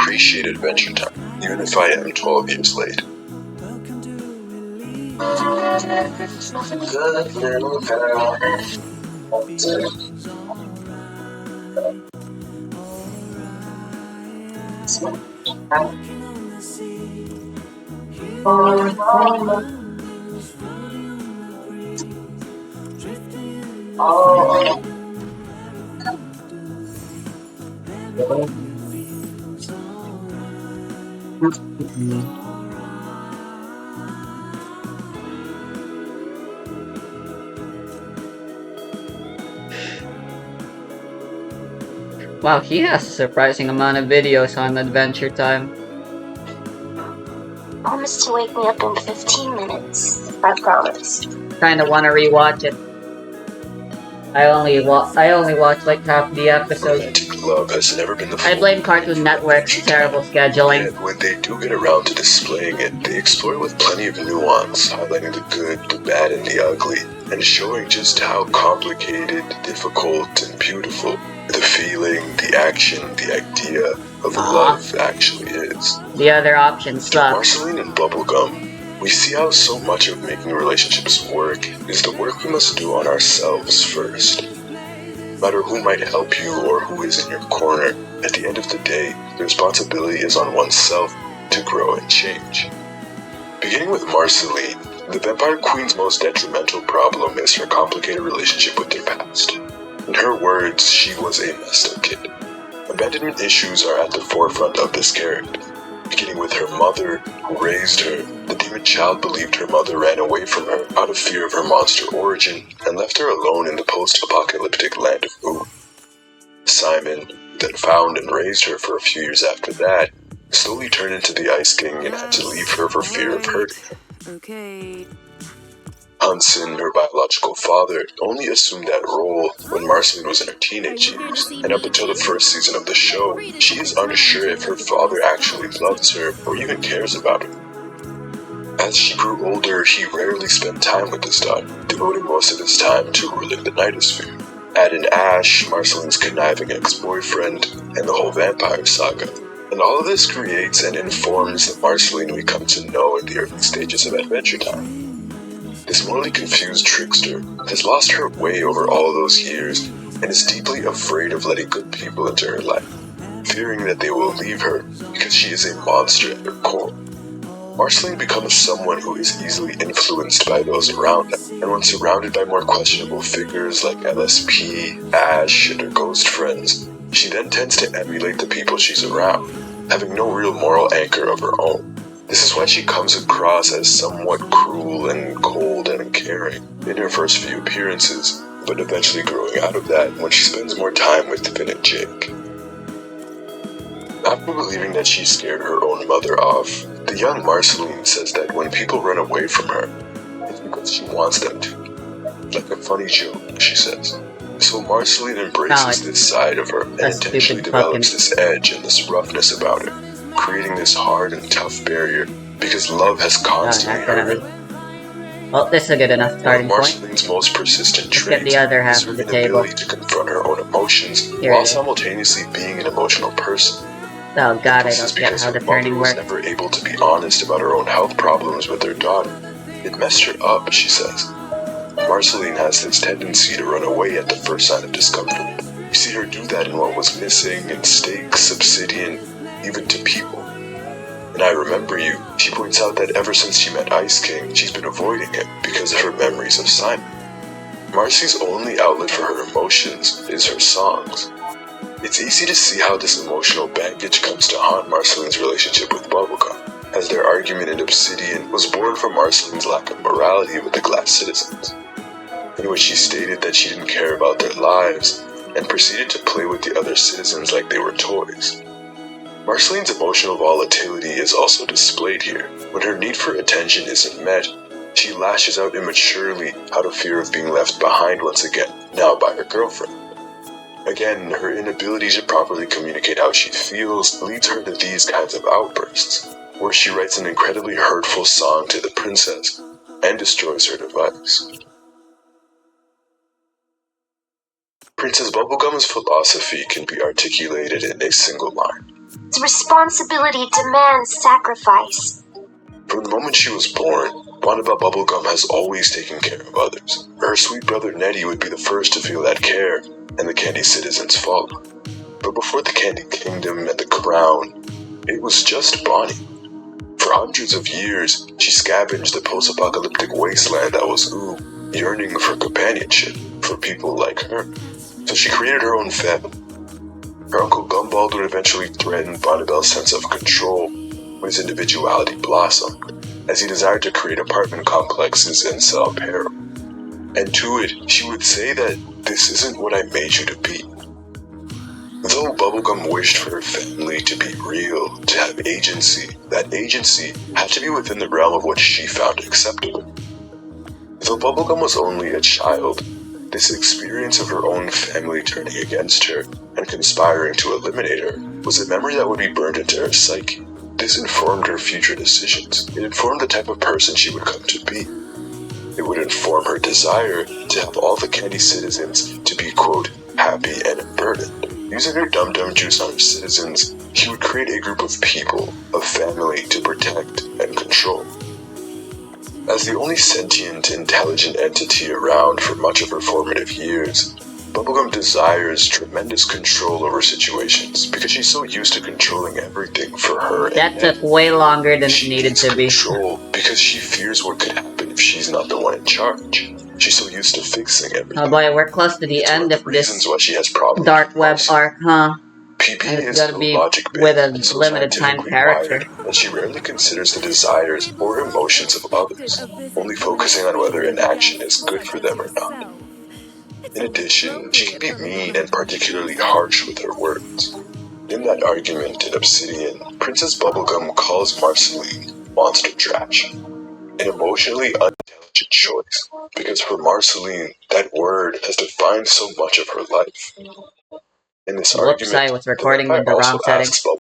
appreciate Adventure Time, even if I am 12 years late. Good little girl. Wow, he has a surprising amount of videos on Adventure Time. Promise to wake me up in 15 minutes. I promise. Kinda wanna rewatch it. I only watched like half the episode. Romantic love has never been the I blame Cartoon Network's terrible scheduling. Yet when they do get around to displaying it, they explore it with plenty of nuance, highlighting the good, the bad, and the ugly, and showing just how complicated, difficult, and beautiful the feeling, the action, the idea of love actually is. The other option sucks. Marceline and Bubblegum, we see how so much of making relationships work is the work we must do on ourselves first. No matter who might help you or who is in your corner, at the end of the day, the responsibility is on oneself to grow and change. Beginning with Marceline, the Vampire Queen's most detrimental problem is her complicated relationship with their past. In her words, she was a messed up kid. Abandonment issues are at the forefront of this character. Beginning with her mother, who raised her, the demon child believed her mother ran away from her out of fear of her monster origin and left her alone in the post-apocalyptic land of Moon. Simon, who then found and raised her for a few years after that, slowly turned into the Ice King and had to leave her for fear of hurting her. Okay. Hudson, her biological father, only assumed that role when Marceline was in her teenage years, and up until the first season of the show, she is unsure if her father actually loves her or even cares about her. As she grew older, he rarely spent time with his daughter, devoting most of his time to ruling the Nightosphere. Add in Ash, Marceline's conniving ex-boyfriend, and the whole vampire saga. And all of this creates and informs the Marceline we come to know in the early stages of Adventure Time. This morally confused trickster has lost her way over all those years and is deeply afraid of letting good people into her life, fearing that they will leave her because she is a monster at her core. Marceline becomes someone who is easily influenced by those around her, and when surrounded by more questionable figures like LSP, Ash, and her ghost friends, she then tends to emulate the people she's around, having no real moral anchor of her own. This is why she comes across as somewhat cruel and cold and uncaring in her first few appearances, but eventually growing out of that when she spends more time with Finn and Jake. After believing that she scared her own mother off, the young Marceline says that when people run away from her, it's because she wants them to. Like a funny joke, she says. So Marceline embraces this side of her and intentionally develops this edge and this roughness about her, creating this hard and tough barrier because love has constantly hurt her. Well, this is a good enough starting point. Marceline's most persistent Let's trait get the other half is her of the table. inability to confront her own emotions while simultaneously being an emotional person. Oh god, I This don't is get because how her the mother turning was works. never able to be honest about her own health problems with her daughter. It messed her up, she says. Marceline has this tendency to run away at the first sign of discomfort. You see her do that in What Was Missing, in Stakes, Obsidian, even to people. And I Remember You, she points out that ever since she met Ice King, she's been avoiding him because of her memories of Simon. Marcy's only outlet for her emotions is her songs. It's easy to see how this emotional baggage comes to haunt Marceline's relationship with Bubblegum, as their argument in Obsidian was born from Marceline's lack of morality with the Glass Citizens, in which she stated that she didn't care about their lives and proceeded to play with the other citizens like they were toys. Marceline's emotional volatility is also displayed here. When her need for attention isn't met, she lashes out immaturely out of fear of being left behind once again, now by her girlfriend. Again, her inability to properly communicate how she feels leads her to these kinds of outbursts, where she writes an incredibly hurtful song to the princess and destroys her device. Princess Bubblegum's philosophy can be articulated in a single line. responsibility demands sacrifice. From the moment she was born, Bonnabelle Bubblegum has always taken care of others. Her sweet brother Nettie would be the first to feel that care, and the Candy citizens follow. But before the Candy Kingdom and the Crown, it was just Bonnie. For hundreds of years, she scavenged the post-apocalyptic wasteland that was yearning for companionship for people like her. So she created her own family. Her uncle Gumball would eventually threaten Bonnabelle's sense of control when his individuality blossomed, as he desired to create apartment complexes and sell apparel. And to it, she would say that this isn't what I made you to be. Though Bubblegum wished for her family to be real, to have agency, that agency had to be within the realm of what she found acceptable. Though Bubblegum was only a child, this experience of her own family turning against her and conspiring to eliminate her was a memory that would be burned into her psyche. This informed her future decisions. It informed the type of person she would come to be. It would inform her desire to have all the Candy citizens to be, quote, happy and unburdened. Using her dum-dum juice on her citizens, she would create a group of people, a family to protect and control. As the only sentient, intelligent entity around for much of her formative years, Bubblegum desires tremendous control over situations because she's so used to controlling everything for her. That took way longer than she it needed to be. Control because she fears what could happen if she's not the one in charge. She's so used to fixing everything. Oh boy, we're close to the end of this why she has problems dark web arc, huh? PP And it's is gotta be with a limited time character. And she rarely considers the desires or emotions of others, only focusing on whether an action is good for them or not. In addition, she can be mean and particularly harsh with her words. In that argument in Obsidian, Princess Bubblegum calls Marceline monster trash, an emotionally unintelligent choice, because for Marceline, that word has defined so much of her life. In this Whoops, argument, I was recording the with the vampire wrong also asks settings.